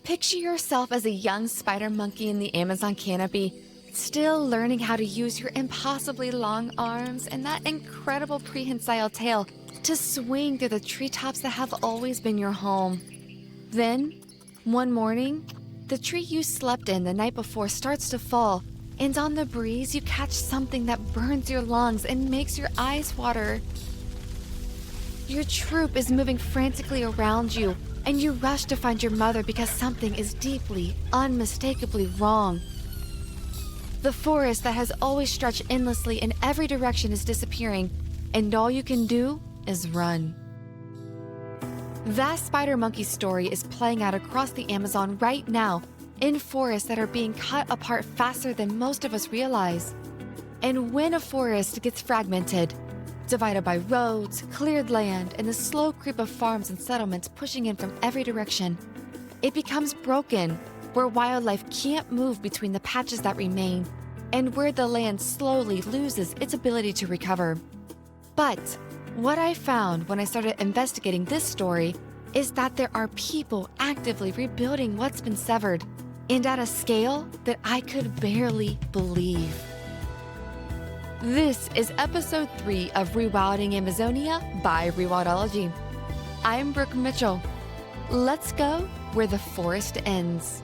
Picture yourself as a young spider monkey in the Amazon canopy, still learning how to use your impossibly long arms and that incredible prehensile tail to swing through the treetops that have always been your home. Then, one morning, the tree you slept in the night before starts to fall, and on the breeze you catch something that burns your lungs and makes your eyes water. Your troop is moving frantically around you, and you rush to find your mother because something is deeply, unmistakably wrong. The forest that has always stretched endlessly in every direction is disappearing, and all you can do is run. That spider monkey story is playing out across the Amazon right now, in forests that are being cut apart faster than most of us realize. And when a forest gets fragmented, divided by roads, cleared land, and the slow creep of farms and settlements pushing in from every direction, it becomes broken, where wildlife can't move between the patches that remain, and where the land slowly loses its ability to recover. But what I found when I started investigating this story is that there are people actively rebuilding what's been severed, and at a scale that I could barely believe. This is episode 3 of Rewilding Amazonia by Rewildology. I'm Brooke Mitchell. Let's go where the forest ends.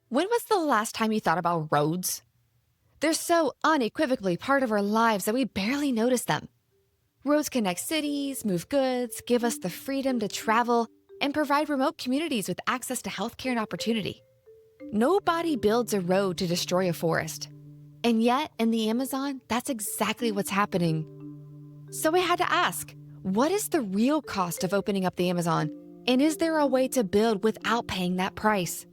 When was the last time you thought about roads? They're so unequivocally part of our lives that we barely notice them. Roads connect cities, move goods, give us the freedom to travel, and provide remote communities with access to healthcare and opportunity. Nobody builds a road to destroy a forest. And yet, in the Amazon, that's exactly what's happening. So I had to ask, what is the real cost of opening up the Amazon? And is there a way to build without paying that price?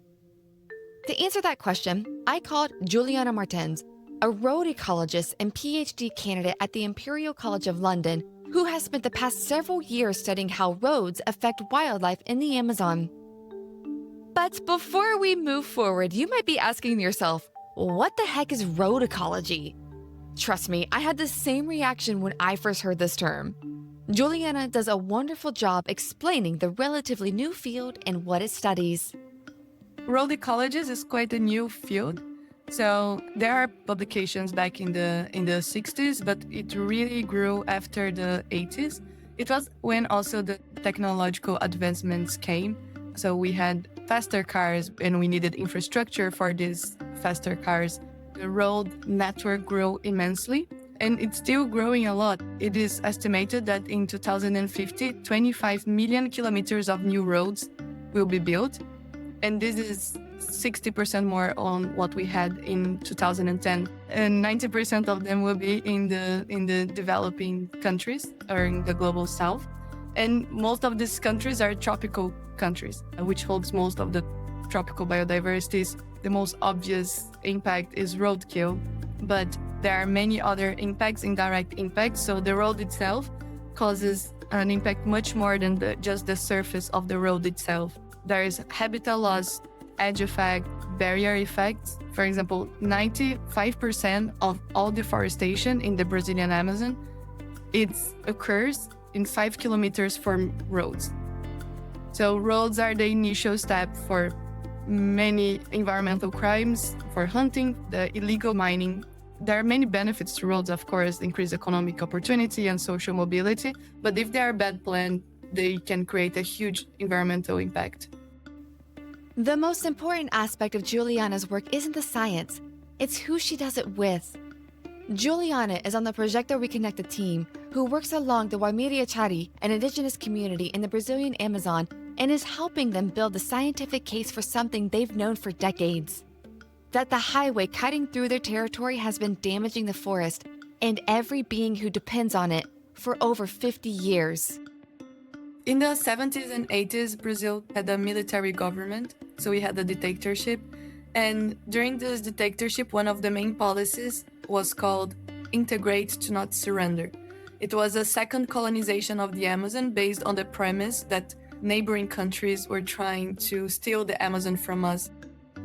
To answer that question, I called Juliana Martens, a road ecologist and PhD candidate at the Imperial College of London, who has spent the past several years studying how roads affect wildlife in the Amazon. But before we move forward, you might be asking yourself, what the heck is road ecology? Trust me, I had the same reaction when I first heard this term. Juliana does a wonderful job explaining the relatively new field and what it studies. Road ecologies is quite a new field. So there are publications back in the 60s, but it really grew after the 80s. It was when also the technological advancements came. So we had faster cars and we needed infrastructure for these faster cars. The road network grew immensely and it's still growing a lot. It is estimated that in 2050, 25 million kilometers of new roads will be built. And this is 60% more on what we had in 2010. And 90% of them will be in the developing countries or in the global south. And most of these countries are tropical countries, which holds most of the tropical biodiversities. The most obvious impact is roadkill, but there are many other impacts, indirect impacts. So the road itself causes an impact much more than just the surface of the road itself. There is habitat loss, edge effect, barrier effects. For example, 95% of all deforestation in the Brazilian Amazon, it occurs in 5 kilometers from roads. So roads are the initial step for many environmental crimes, for hunting, the illegal mining. There are many benefits to roads, of course, increase economic opportunity and social mobility. But if they are bad planned, they can create a huge environmental impact. The most important aspect of Juliana's work isn't the science, it's who she does it with. Juliana is on the Projeto Reconnected team, who works along the Waimeria-Chari, an indigenous community in the Brazilian Amazon, and is helping them build the scientific case for something they've known for decades. That the highway cutting through their territory has been damaging the forest and every being who depends on it for over 50 years. In the 70s and 80s, Brazil had a military government, so we had a dictatorship. And during this dictatorship, one of the main policies was called integrate to not surrender. It was a second colonization of the Amazon based on the premise that neighboring countries were trying to steal the Amazon from us.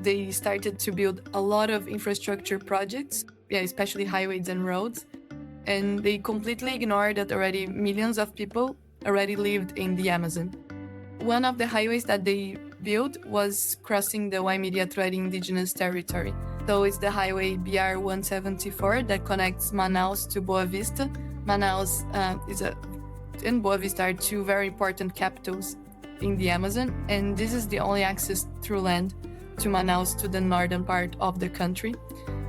They started to build a lot of infrastructure projects, especially highways and roads. and they completely ignored that already millions of people already lived in the Amazon. One of the highways that they built was crossing the Waimea Indigenous territory. So it's the highway BR 174 that connects Manaus to Boa Vista. Manaus and Boa Vista are two very important capitals in the Amazon, and this is the only access through land to Manaus, to the northern part of the country,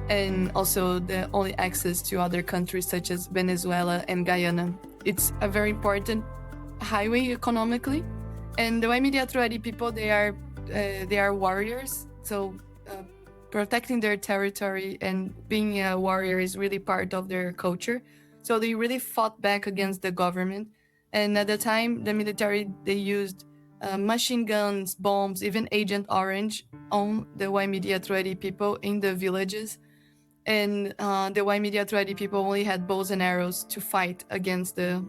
and also the only access to other countries such as Venezuela and Guyana. It's a very important highway economically, and the Waimea people, they are warriors, so protecting their territory and being a warrior is really part of their culture. So they really fought back against the government, and at the time, the military, they used machine guns, bombs, even Agent Orange on the Waimea people in the villages. And the Waimea people only had bows and arrows to fight against the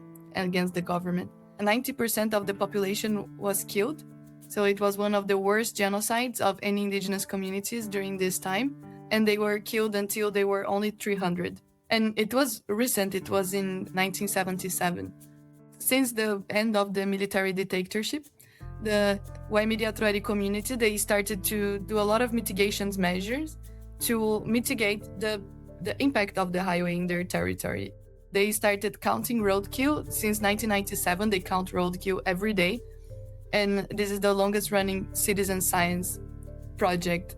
government. 90% of the population was killed. So it was one of the worst genocides of any indigenous communities during this time. And they were killed until they were only 300. And it was recent, it was in 1977. Since the end of the military dictatorship, the Waimea community, they started to do a lot of mitigations measures to mitigate the impact of the highway in their territory. They started counting roadkill. Since 1997, they count roadkill every day. And this is the longest running citizen science project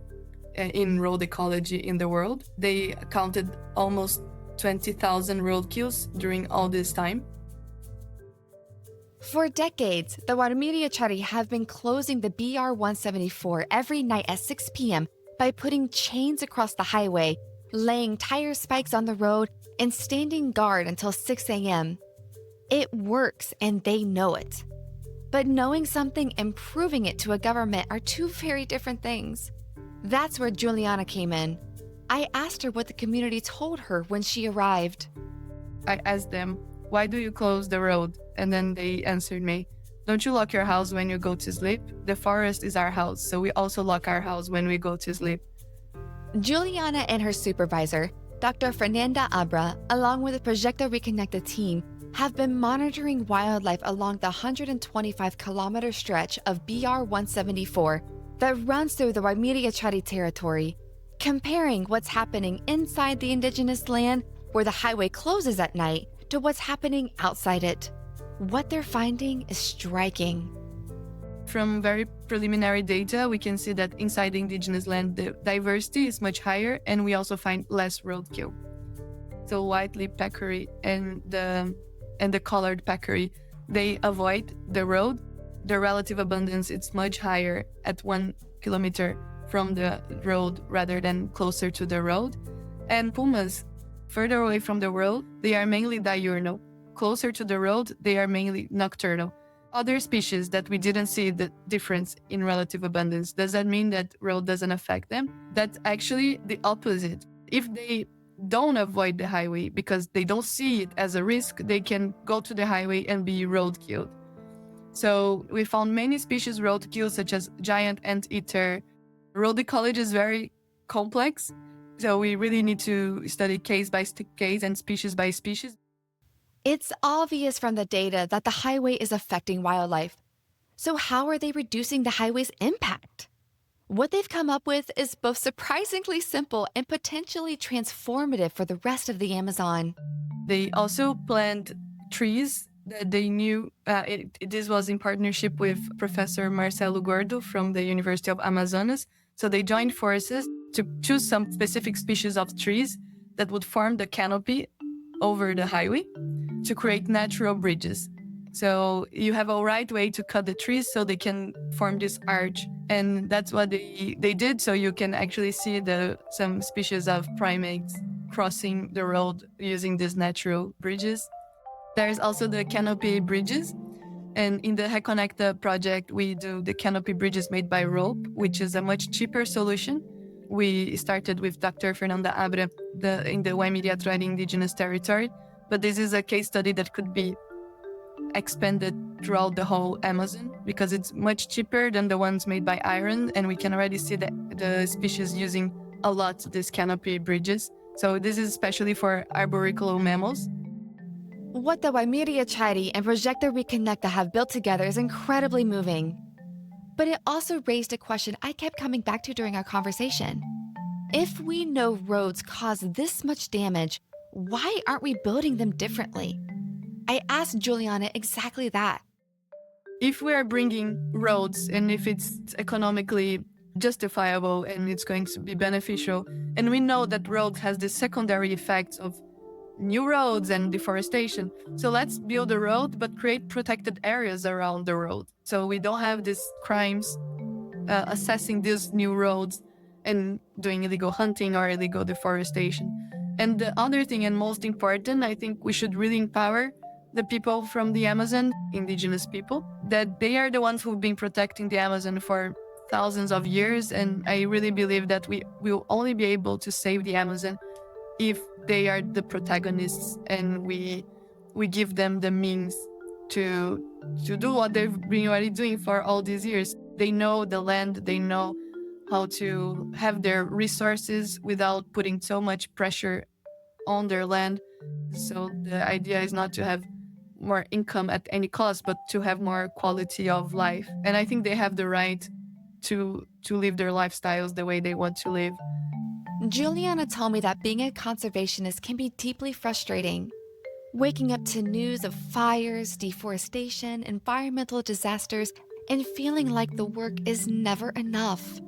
in road ecology in the world. They counted almost 20,000 roadkills during all this time. For decades, the Warumiriachari have been closing the BR 174 every night at 6 p.m. by putting chains across the highway, laying tire spikes on the road, and standing guard until 6 a.m. It works, and they know it. But knowing something and proving it to a government are two very different things. That's where Juliana came in. I asked her what the community told her when she arrived. I asked them, "Why do you close the road?" And then they answered me, "Don't you lock your house when you go to sleep? The forest is our house, so we also lock our house when we go to sleep." Juliana and her supervisor, Dr. Fernanda Abra, along with the Proyecto Reconnecta team, have been monitoring wildlife along the 125-kilometer stretch of BR 174 that runs through the Waimiriachari territory, comparing what's happening inside the indigenous land, where the highway closes at night, to what's happening outside it. What they're finding is striking. From very preliminary data, we can see that inside the indigenous land, the diversity is much higher, and we also find less roadkill. So white-lip peccary and the colored peccary, they avoid the road. The relative abundance is much higher at 1 kilometer from the road rather than closer to the road. And pumas, further away from the road, they are mainly diurnal. Closer to the road, they are mainly nocturnal. Other species that we didn't see the difference in relative abundance, does that mean that road doesn't affect them? That's actually the opposite. If they don't avoid the highway because they don't see it as a risk, they can go to the highway and be roadkilled. So we found many species roadkill, such as giant anteater. Road ecology is very complex, so we really need to study case by case and species by species. It's obvious from the data that the highway is affecting wildlife. So how are they reducing the highway's impact? What they've come up with is both surprisingly simple and potentially transformative for the rest of the Amazon. They also plant trees that they knew, this was in partnership with Professor Marcelo Gordo from the University of Amazonas. So they joined forces to choose some specific species of trees that would form the canopy over the highway to create natural bridges. So you have a right way to cut the trees so they can form this arch. And that's what they did. So you can actually see some species of primates crossing the road using these natural bridges. There's also the canopy bridges. And in the Reconnecta project, we do the canopy bridges made by rope, which is a much cheaper solution. We started with Dr. Fernanda Abra in the Waimea Indigenous territory. But this is a case study that could be expanded throughout the whole Amazon because it's much cheaper than the ones made by iron, and we can already see the species using a lot these canopy bridges. So this is especially for arboriculal mammals. What the Waimeria Chari and Projector Reconnecta have built together is incredibly moving. But it also raised a question I kept coming back to during our conversation. If we know roads cause this much damage, why aren't we building them differently? I asked Juliana exactly that. If we are bringing roads and if it's economically justifiable and it's going to be beneficial, and we know that roads has the secondary effects of new roads and deforestation. So let's build a road, but create protected areas around the road. So we don't have these crimes assessing these new roads and doing illegal hunting or illegal deforestation. And the other thing, and most important, I think we should really empower the people from the Amazon, indigenous people, that they are the ones who've been protecting the Amazon for thousands of years. And I really believe that we will only be able to save the Amazon if they are the protagonists and we give them the means to do what they've been already doing for all these years. They know the land, they know how to have their resources without putting so much pressure on their land. So the idea is not to have more income at any cost, but to have more quality of life. And I think they have the right to live their lifestyles the way they want to live. Juliana told me that being a conservationist can be deeply frustrating. Waking up to news of fires, deforestation, environmental disasters, and feeling like the work is never enough.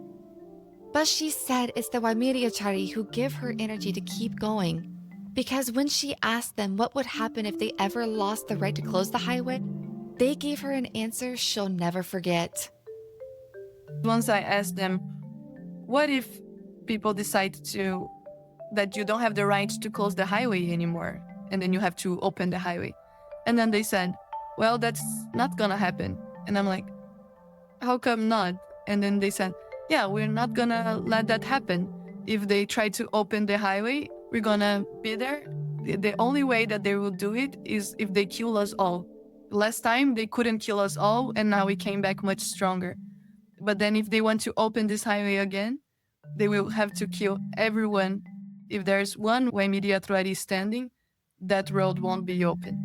But she said it's the Waimeria who give her energy to keep going. Because when she asked them what would happen if they ever lost the right to close the highway, they gave her an answer she'll never forget. Once I asked them, what if people decide that you don't have the right to close the highway anymore, and then you have to open the highway? And then they said, well, that's not gonna happen. And I'm like, how come not? And then they said, yeah, we're not gonna let that happen. If they try to open the highway, we're gonna be there. The only way that they will do it is if they kill us all. Last time they couldn't kill us all, and now we came back much stronger. But then if they want to open this highway again, they will have to kill everyone. If there's one Waimeria Truari standing, that road won't be open.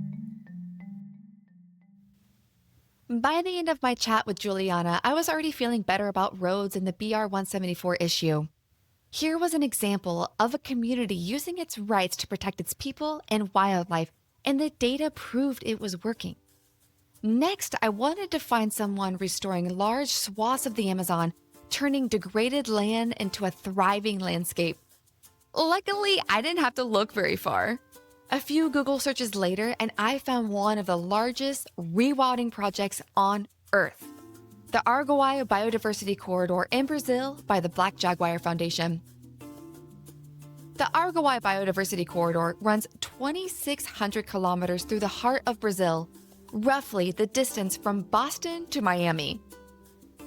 By the end of my chat with Juliana, I was already feeling better about roads and the BR 174 issue. Here was an example of a community using its rights to protect its people and wildlife, and the data proved it was working. Next, I wanted to find someone restoring large swaths of the Amazon, turning degraded land into a thriving landscape. Luckily, I didn't have to look very far. A few Google searches later, and I found one of the largest rewilding projects on Earth. The Araguaia Biodiversity Corridor in Brazil by the Black Jaguar Foundation. The Araguaia Biodiversity Corridor runs 2,600 kilometers through the heart of Brazil, roughly the distance from Boston to Miami.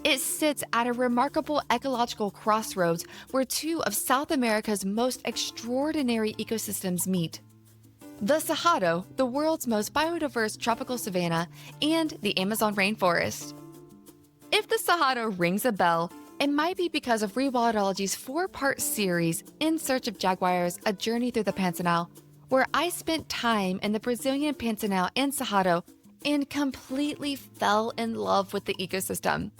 It sits at a remarkable ecological crossroads where two of South America's most extraordinary ecosystems meet. The Cerrado, the world's most biodiverse tropical savanna, and the Amazon rainforest. If the Cerrado rings a bell, it might be because of Rewildology's 4-part series, In Search of Jaguars, A Journey Through the Pantanal, where I spent time in the Brazilian Pantanal and Cerrado and completely fell in love with the ecosystem.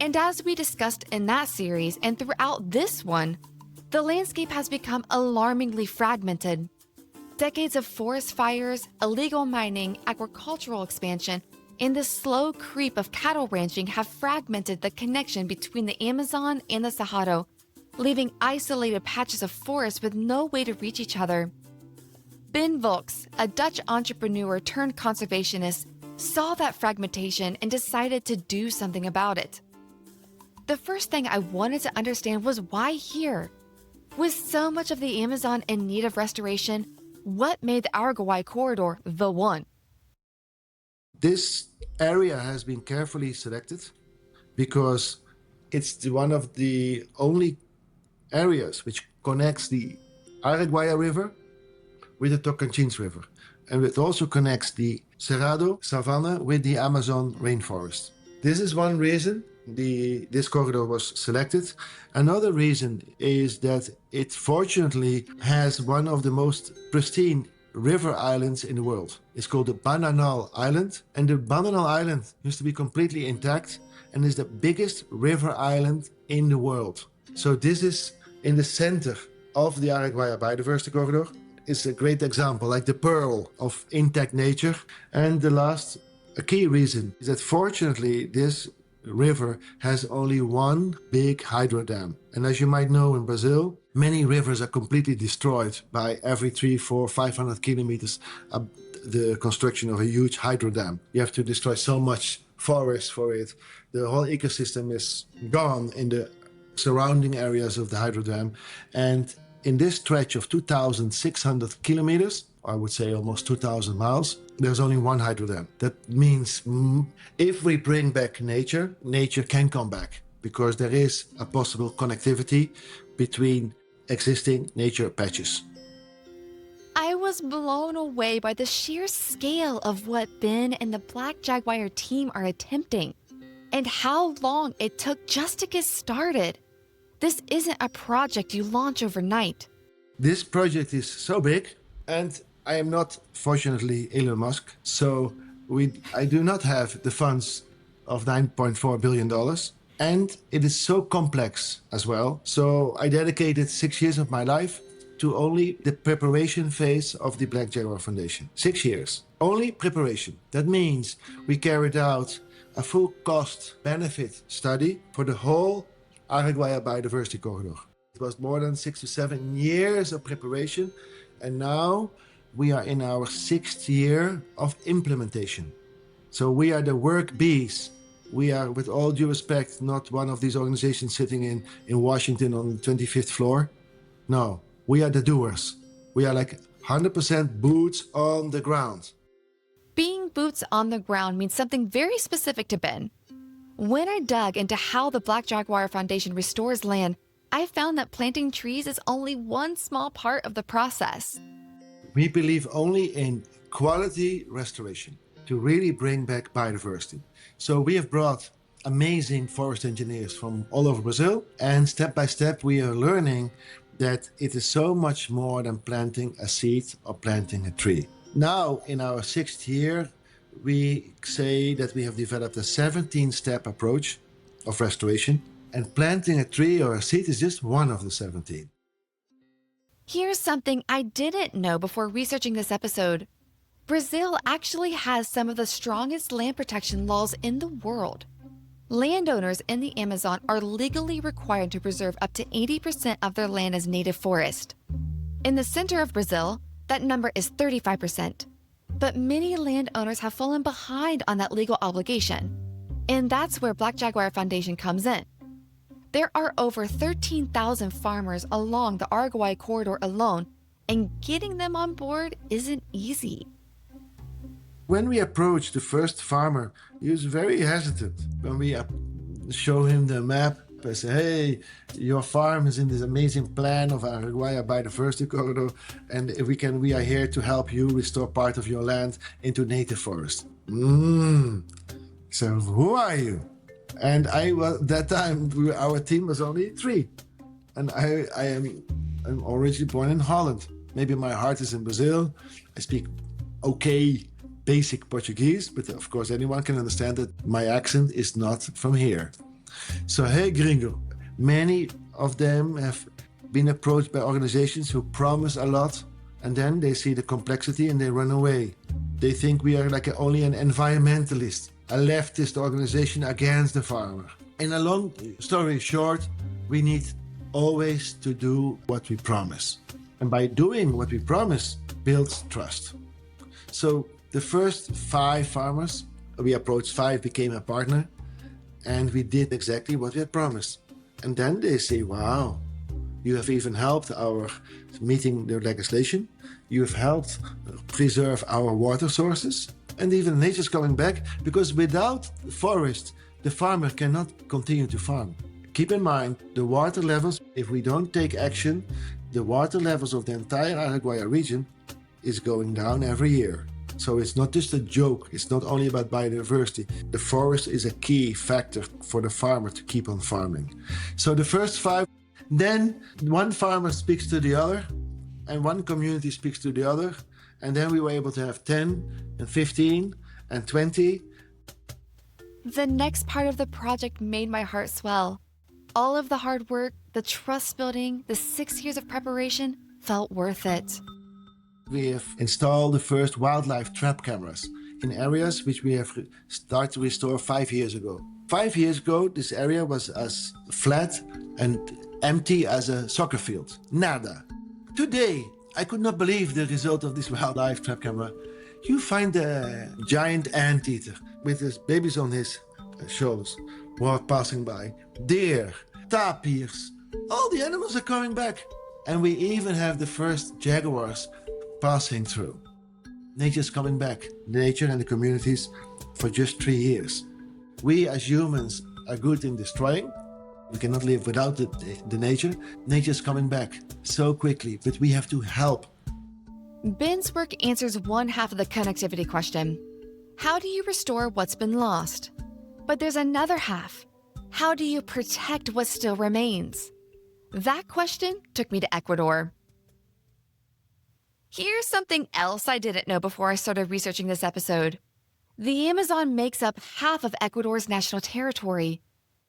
And as we discussed in that series and throughout this one, the landscape has become alarmingly fragmented. Decades of forest fires, illegal mining, agricultural expansion, and the slow creep of cattle ranching have fragmented the connection between the Amazon and the Cerrado, leaving isolated patches of forest with no way to reach each other. Ben Volks, a Dutch entrepreneur turned conservationist, saw that fragmentation and decided to do something about it. The first thing I wanted to understand was why here? With so much of the Amazon in need of restoration, what made the Araguaia corridor the one? This area has been carefully selected because it's one of the only areas which connects the Araguaia River with the Tocantins River. And it also connects the Cerrado savanna with the Amazon rainforest. This is one reason this corridor was selected. Another reason is that it fortunately has one of the most pristine river islands in the world. It's called the Bananal Island, and the Bananal Island used to be completely intact and is the biggest river island in the world. So this is in the center of the Araguaia Biodiversity Corridor. It's a great example, like the pearl of intact nature. And the last, a key reason is that fortunately this river has only one big hydro dam. And as you might know, in Brazil, many rivers are completely destroyed by every 300, 400, 500 kilometers the construction of a huge hydro dam. You have to destroy so much forest for it. The whole ecosystem is gone in the surrounding areas of the hydro dam. And in this stretch of 2,600 kilometers, I would say almost 2,000 miles, there's only one hydro dam. That means if we bring back nature, nature can come back, because there is a possible connectivity between existing nature patches. I was blown away by the sheer scale of what Ben and the Black Jaguar team are attempting, and how long it took just to get started. This isn't a project you launch overnight. This project is so big, and I am not, fortunately, Elon Musk, so I do not have the funds of $9.4 billion. And it is so complex as well. So I dedicated 6 years of my life to only the preparation phase of the Black Jaguar Foundation. 6 years. Only preparation. That means we carried out a full cost benefit study for the whole Araguaia Biodiversity Corridor. It was more than 6 to 7 years of preparation, and now we are in our 6th year of implementation. So we are the work bees. We are, with all due respect, not one of these organizations sitting in Washington on the 25th floor. No, we are the doers. We are like 100% boots on the ground. Being boots on the ground means something very specific to Ben. When I dug into how the Black Jaguar Foundation restores land, I found that planting trees is only one small part of the process. We believe only in quality restoration to really bring back biodiversity. So we have brought amazing forest engineers from all over Brazil, and step by step we are learning that it is so much more than planting a seed or planting a tree. Now, in our 6th year, we say that we have developed a 17-step approach of restoration, and planting a tree or a seed is just one of the 17. Here's something I didn't know before researching this episode. Brazil actually has some of the strongest land protection laws in the world. Landowners in the Amazon are legally required to preserve up to 80% of their land as native forest. In the center of Brazil, that number is 35%. But many landowners have fallen behind on that legal obligation. And that's where Black Jaguar Foundation comes in. There are over 13,000 farmers along the Araguaia corridor alone, and getting them on board isn't easy. When we approached the first farmer, he was very hesitant. When we show him the map, I say, hey, your farm is in this amazing plan of Araguaia Biodiversity Corridor, and if we are here to help you restore part of your land into native forest. So who are you? And that time our team was only 3, and I'm originally born in Holland. Maybe my heart is in Brazil. I speak okay basic Portuguese, but of course anyone can understand that my accent is not from here. So hey gringo, many of them have been approached by organizations who promise a lot, and then they see the complexity and they run away. They think we are like only an environmentalist, a leftist organization against the farmer. In a long story short, we need always to do what we promise. And by doing what we promise, builds trust. So the first 5 farmers, we approached 5, became a partner, and we did exactly what we had promised. And then they say, wow, you have even helped our meeting the legislation. You have helped preserve our water sources. And even nature's coming back, because without the forest, the farmer cannot continue to farm. Keep in mind, the water levels, if we don't take action, the water levels of the entire Araguaia region is going down every year. So it's not just a joke. It's not only about biodiversity. The forest is a key factor for the farmer to keep on farming. So the first 5, then one farmer speaks to the other, and one community speaks to the other, And then we were able to have 10 and 15 and 20. The next part of the project made my heart swell. All of the hard work, the trust building, the 6 years of preparation felt worth it. We have installed the first wildlife trap cameras in areas which we have started to restore 5 years ago. 5 years ago, this area was as flat and empty as a soccer field. Nada. Today, I could not believe the result of this wildlife trap camera. You find a giant anteater with his babies on his shoulders, passing by. Deer, tapirs, all the animals are coming back. And we even have the first jaguars passing through. Nature's coming back, nature and the communities, for just 3 years. We as humans are good in destroying. We cannot live without the nature. Nature's coming back so quickly, but we have to help. Ben's work answers one half of the connectivity question. How do you restore what's been lost? But there's another half. How do you protect what still remains? That question took me to Ecuador. Here's something else I didn't know before I started researching this episode. The Amazon makes up half of Ecuador's national territory.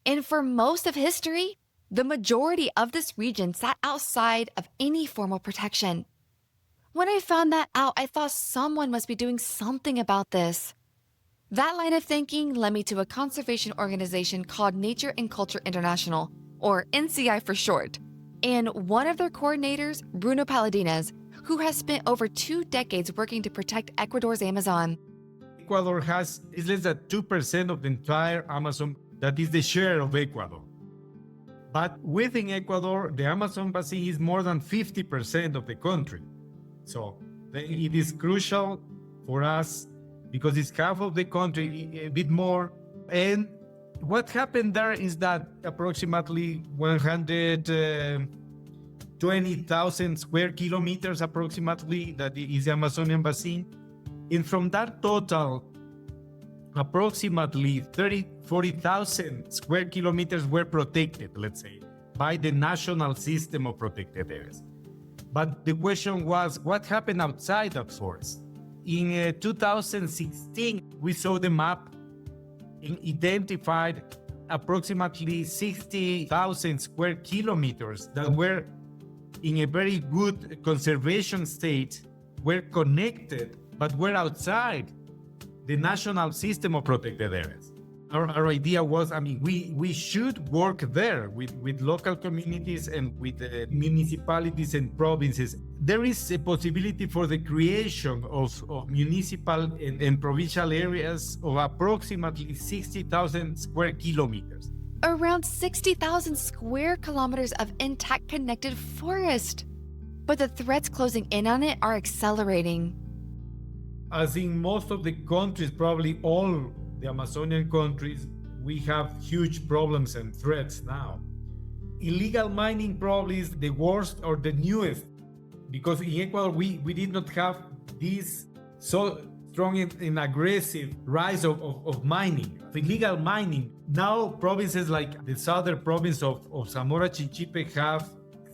And for most of history, the majority of this region sat outside of any formal protection. When I found that out, I thought someone must be doing something about this. That line of thinking led me to a conservation organization called Nature and Culture International, or NCI for short, and one of their coordinators, Bruno Palladines, who has spent over 2 decades working to protect Ecuador's Amazon. Ecuador is less than 2% of the entire Amazon. That is the share of Ecuador. But within Ecuador, the Amazon basin is more than 50% of the country. So it is crucial for us because it's half of the country, a bit more. And what happened there is that approximately 120,000 square kilometers approximately, that is the Amazonian basin. And from that total, approximately 40,000 square kilometers were protected, let's say, by the national system of protected areas. But the question was, what happened outside that forest? In 2016, we saw the map and identified approximately 60,000 square kilometers that were in a very good conservation state, were connected, but were outside the national system of protected areas. Our idea was, we should work there with local communities and with the municipalities and provinces. There is a possibility for the creation of municipal and provincial areas of approximately 60,000 square kilometers. Around 60,000 square kilometers of intact connected forest. But the threats closing in on it are accelerating. As in most of the countries, probably all the Amazonian countries, we have huge problems and threats now. Illegal mining probably is the worst or the newest, because in Ecuador we did not have this so strong and aggressive rise of mining, of illegal mining. Now provinces like the southern province of Zamora Chinchipe have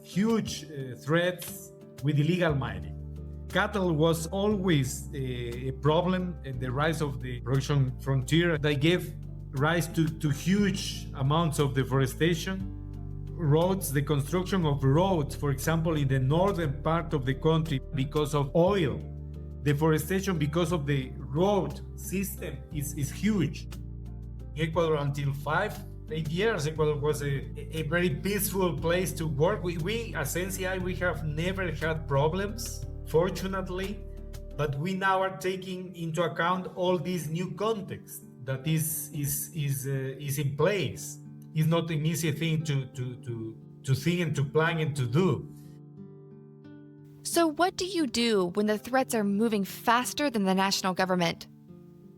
huge threats with illegal mining. Cattle was always a problem, and the rise of the production frontier, they gave rise to huge amounts of deforestation. Roads, the construction of roads, for example, in the northern part of the country because of oil. Deforestation because of the road system is huge. In Ecuador, until 8 years, Ecuador was a very peaceful place to work. We as NCI, we have never had problems, fortunately, but we now are taking into account all these new context that is in place. It's not an easy thing to think and to plan and to do. So what do you do when the threats are moving faster than the national government?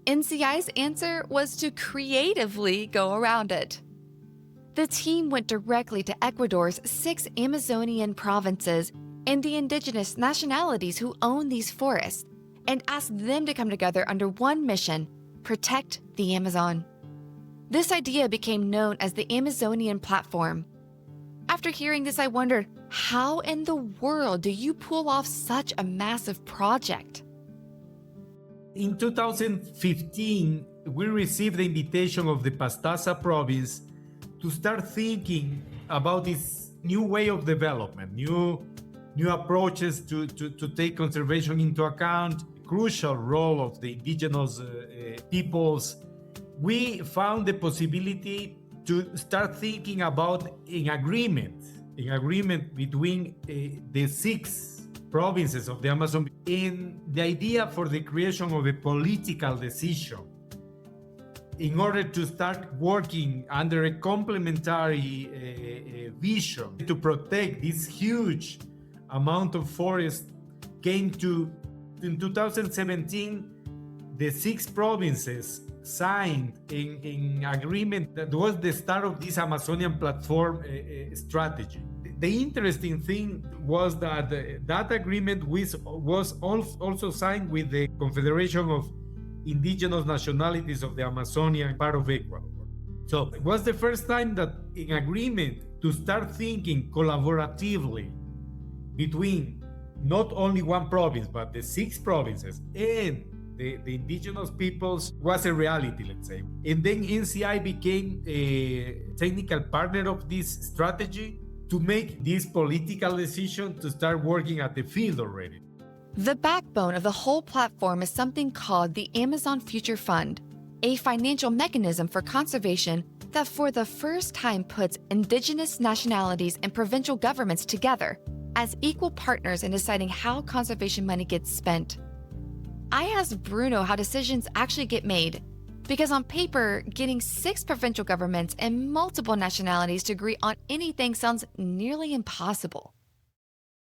NCI's answer was to creatively go around it. The team went directly to Ecuador's 6 Amazonian provinces and the indigenous nationalities who own these forests and asked them to come together under one mission: protect the Amazon. This idea became known as the Amazonian Platform. After hearing this, I wondered, how in the world do you pull off such a massive project? In 2015, we received the invitation of the Pastaza province to start thinking about this new way of development, new approaches to take conservation into account, crucial role of the indigenous peoples. We found the possibility to start thinking about an agreement between the 6 provinces of the Amazon, in the idea for the creation of a political decision in order to start working under a complementary vision to protect this huge amount of forest. Came to, in 2017, the 6 provinces signed an agreement that was the start of this Amazonian platform strategy. The interesting thing was that that agreement was also signed with the Confederation of Indigenous Nationalities of the Amazonia, part of Ecuador. So it was the first time that an agreement to start thinking collaboratively between not only one province, but the 6 provinces and the indigenous peoples was a reality, let's say. And then NCI became a technical partner of this strategy to make this political decision to start working at the field already. The backbone of the whole platform is something called the Amazon Future Fund, a financial mechanism for conservation that for the first time puts indigenous nationalities and provincial governments together as equal partners in deciding how conservation money gets spent. I asked Bruno how decisions actually get made, because on paper, getting 6 provincial governments and multiple nationalities to agree on anything sounds nearly impossible.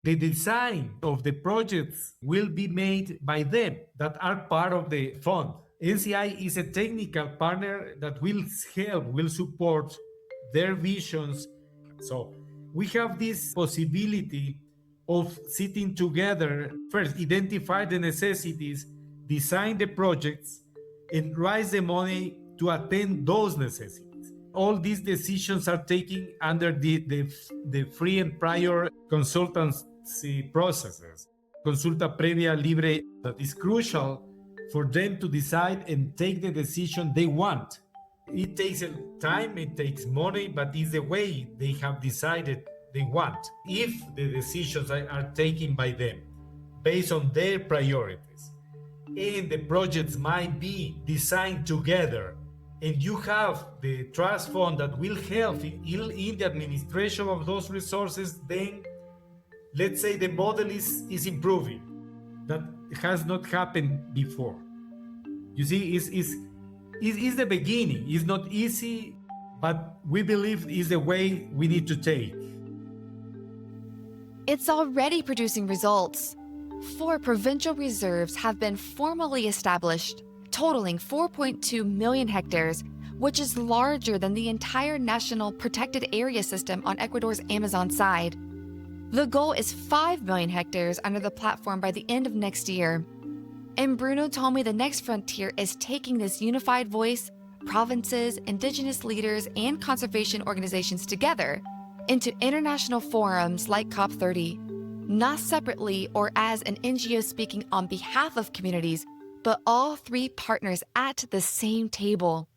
The design of the projects will be made by them that are part of the fund. NCI is a technical partner that will help, will support their visions. So we have this possibility of sitting together, first identify the necessities, design the projects, and raise the money to attend those necessities. All these decisions are taken under the free and prior consultancy processes. Consulta previa libre, that is crucial for them to decide and take the decision they want. It takes time, it takes money, but it's the way they have decided they want. If the decisions are taken by them based on their priorities, and the projects might be designed together, and you have the trust fund that will help in the administration of those resources, then let's say the model is improving. That has not happened before. You see, it's the beginning. It's not easy, but we believe it's the way we need to take. It's already producing results. 4 provincial reserves have been formally established, totaling 4.2 million hectares, which is larger than the entire national protected area system on Ecuador's Amazon side. The goal is 5 million hectares under the platform by the end of next year. And Bruno told me the next frontier is taking this unified voice, provinces, indigenous leaders, and conservation organizations together into international forums like COP30, not separately or as an NGO speaking on behalf of communities, but all 3 partners at the same table.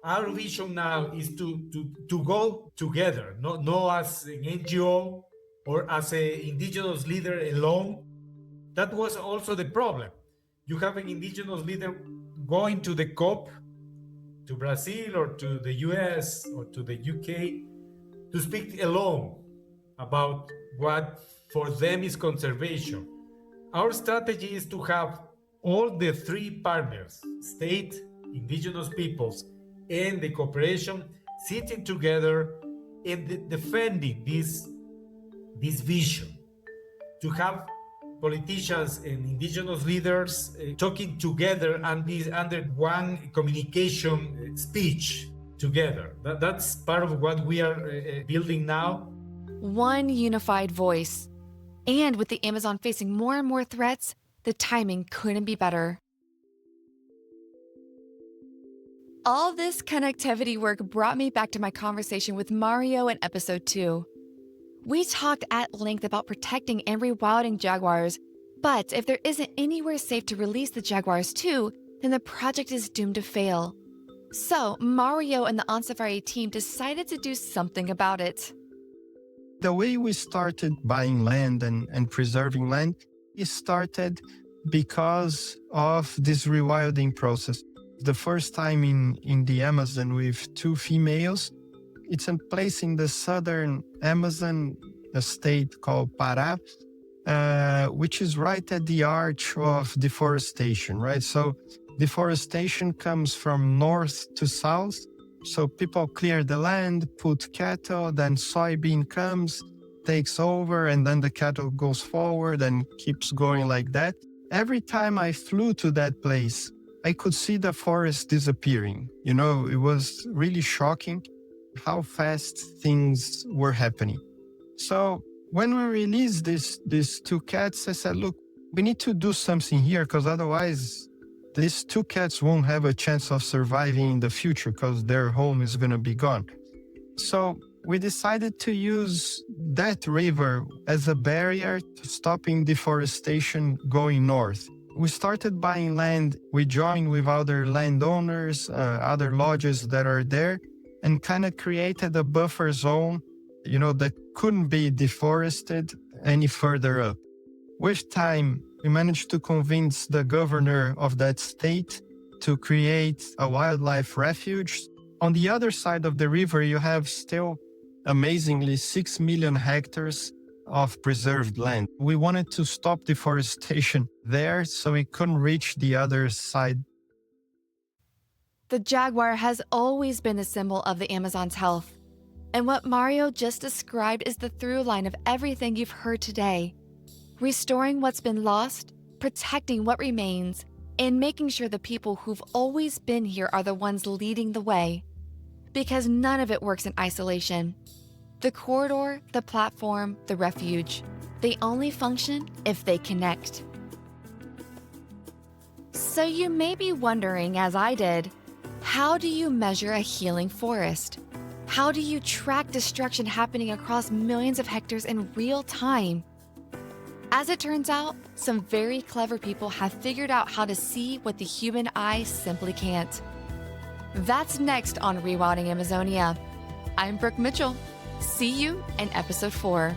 Our vision now is to go together, not as an NGO or as an indigenous leader alone. That was also the problem. You have an indigenous leader going to the COP, to Brazil or to the US or to the UK, to speak alone about what for them is conservation. Our strategy is to have all the 3 partners, state, indigenous peoples, and the cooperation sitting together and defending this vision. To have politicians and indigenous leaders talking together and be under one communication speech together. That's part of what we are building now. One unified voice. And with the Amazon facing more and more threats, the timing couldn't be better. All this connectivity work brought me back to my conversation with Mario in episode 2. We talked at length about protecting and rewilding jaguars, But if there isn't anywhere safe to release the jaguars to, then the project is doomed to fail. So Mario and the On-Safari team decided to do something about it. The way we started buying land and preserving land, it started because of this rewilding process. The first time in the Amazon with 2 females, it's a place in the southern Amazon, a state called Pará, which is right at the arch of deforestation, right? So deforestation comes from north to south. So people clear the land, put cattle, then soybean comes, takes over, and then the cattle goes forward and keeps going like that. Every time I flew to that place, I could see the forest disappearing. You know, it was really shocking how fast things were happening. So when we released these 2 cats, I said, look, we need to do something here because otherwise these 2 cats won't have a chance of surviving in the future because their home is going to be gone. So we decided to use that river as a barrier to stopping deforestation going north. We started buying land. We joined with other landowners, other lodges that are there, and kind of created a buffer zone, that couldn't be deforested any further up. With time, we managed to convince the governor of that state to create a wildlife refuge. On the other side of the river, you have still, amazingly, 6 million hectares of preserved land. We wanted to stop deforestation there, so we couldn't reach the other side. The jaguar has always been a symbol of the Amazon's health. And what Mario just described is the through line of everything you've heard today. Restoring what's been lost, protecting what remains, and making sure the people who've always been here are the ones leading the way. Because none of it works in isolation. The corridor, the platform, the refuge, they only function if they connect. So you may be wondering, as I did, how do you measure a healing forest? How do you track destruction happening across millions of hectares in real time? As it turns out, some very clever people have figured out how to see what the human eye simply can't. That's next on Rewilding Amazonia. I'm Brooke Mitchell. See you in episode 4.